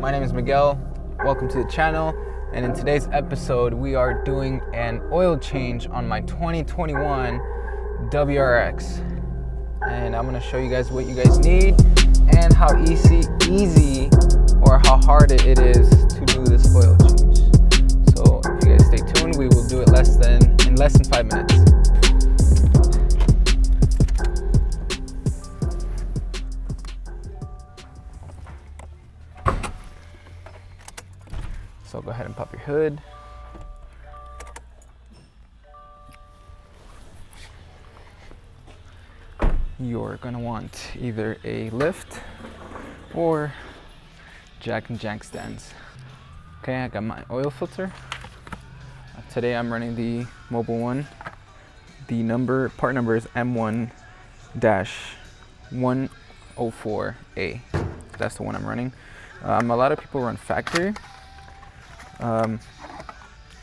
my name is Miguel. Welcome to the channel. And in today's episode, we are doing an oil change on my 2021 WRX. And I'm gonna show you guys what you guys need and how easy or how hard it is to do this oil change. So if you guys stay tuned, we will do it in less than 5 minutes. So go ahead and pop your hood. You're gonna want either a lift or jack and jank stands. Okay, I got my oil filter. Today I'm running the Mobil one. The part number is M1-104A. That's the one I'm running. A lot of people run factory.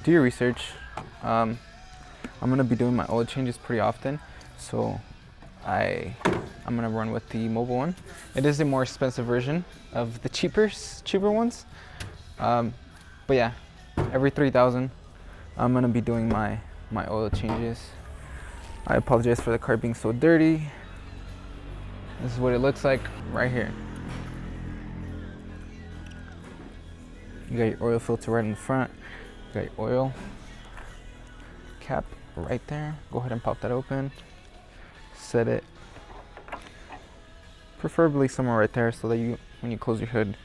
Do your research. I'm gonna be doing my oil changes pretty often, so I'm gonna run with the Mobil one. It is a more expensive version of the cheaper ones, but yeah, every 3,000 I'm gonna be doing my oil changes. I apologize for the car being so dirty. This is what it looks like right here. You got your oil filter right in the front. You got your oil cap right there. Go ahead and pop that open. Set it preferably somewhere right there so that when you close your hood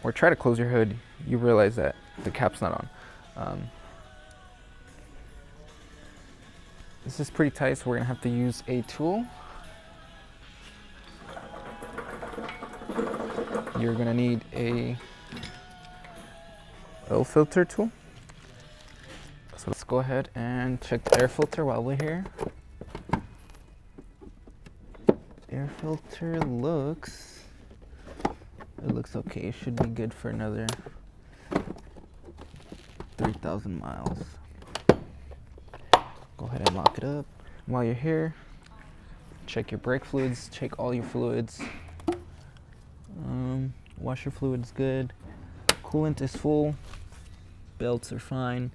or try to close your hood, you realize that the cap's not on. This is pretty tight, so we're gonna have to use a tool. You're gonna need a oil filter tool. So let's go ahead and check the air filter while we're here. Air filter looks okay. It should be good for another 3,000 miles. Go ahead and lock it up. While you're here, check your brake fluids, check all your fluids. Washer fluid's good. Coolant is full. Belts are fine.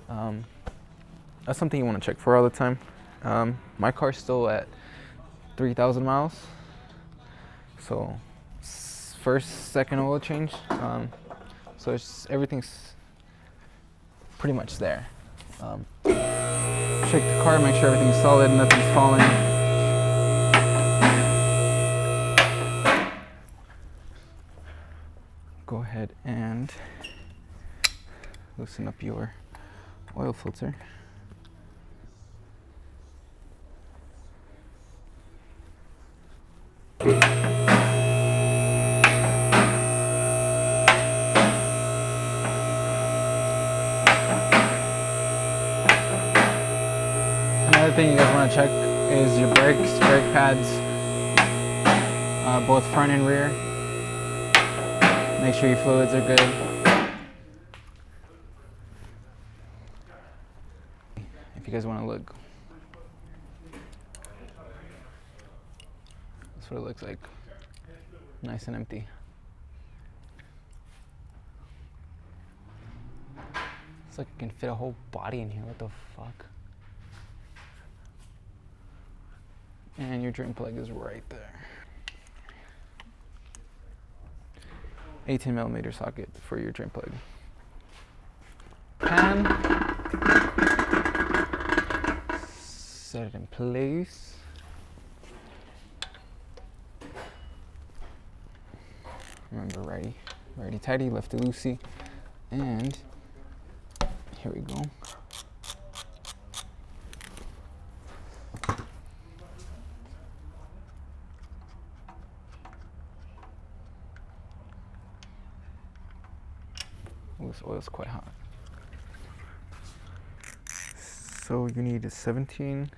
That's something you want to check for all the time. My car's still at 3,000 miles. So second oil change. So everything's pretty much there. Check the car, make sure everything's solid, nothing's falling. Go ahead and loosen up your oil filter. Another thing you guys want to check is your brake pads, both front and rear. Make sure your fluids are good. If you guys want to look, that's what it looks like. Nice and empty. It's like you can fit a whole body in here. What the fuck? And your drain plug is right there. 18mm socket for your drain plug. Pan. Set it in place. Remember, righty tighty, lefty loosey. And here we go. Oh, this oil's quite hot. So you need a 17,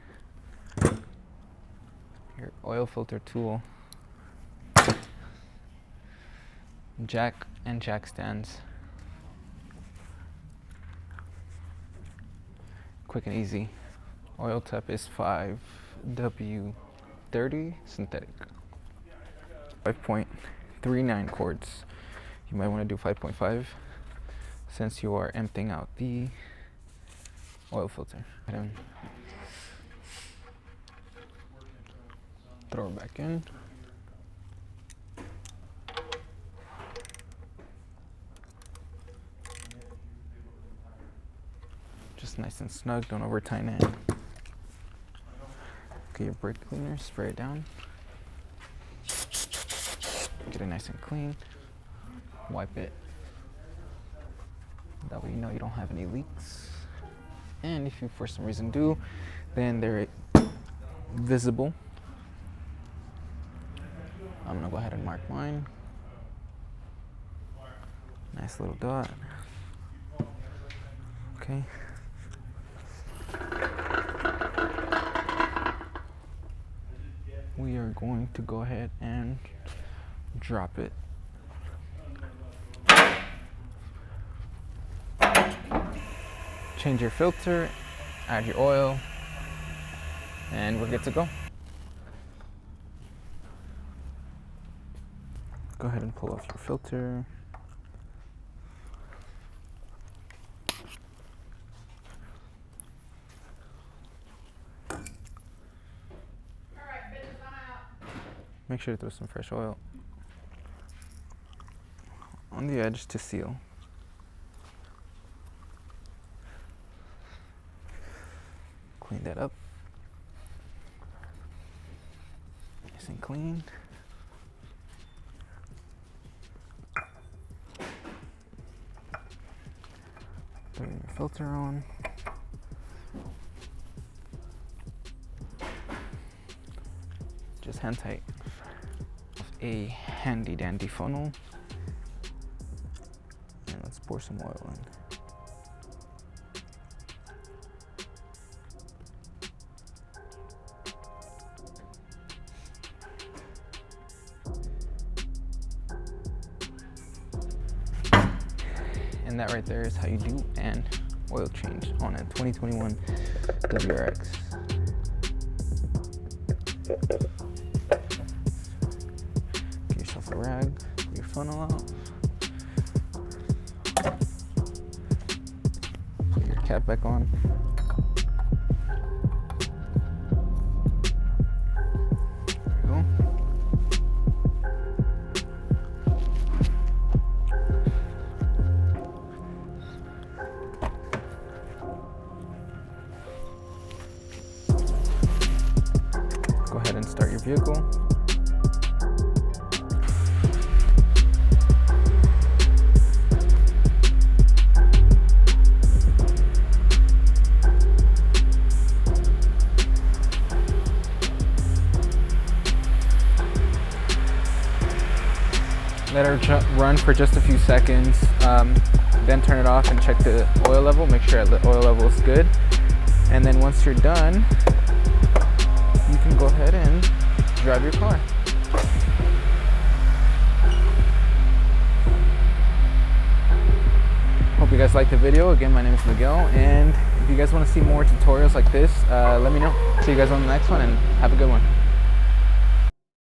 your oil filter tool, jack and jack stands. Quick and easy. Oil tap is 5W30 synthetic. 5.2 3 9 quarts. You might want to do 5.5 since you are emptying out the oil filter. And throw it back in. Just nice and snug, don't over tighten it. Get your brake cleaner, spray it down. Get it nice and clean. Wipe it. That way you know you don't have any leaks. And if you for some reason do, then they're visible. I'm gonna go ahead and mark mine. Nice little dot. Okay. We are going to go ahead and drop it. Change your filter, add your oil, and we're good to go. Go ahead and pull off your filter. Make sure to throw some fresh oil on the edge to seal. Clean that up. Nice and clean. Throw your filter on. Just hand tight. A handy dandy funnel. And let's pour some oil in. And that right there is how you do an oil change on a 2021 WRX. Get yourself a rag, pull your funnel out. Put your cap back on. There we go. Go ahead and start your vehicle. Let her run for just a few seconds, then turn it off and check the oil level. Make sure the oil level is good. And then once you're done, you can go ahead and drive your car. Hope you guys liked the video. Again, my name is Miguel, and if you guys want to see more tutorials like this, let me know. See you guys on the next one, and have a good one.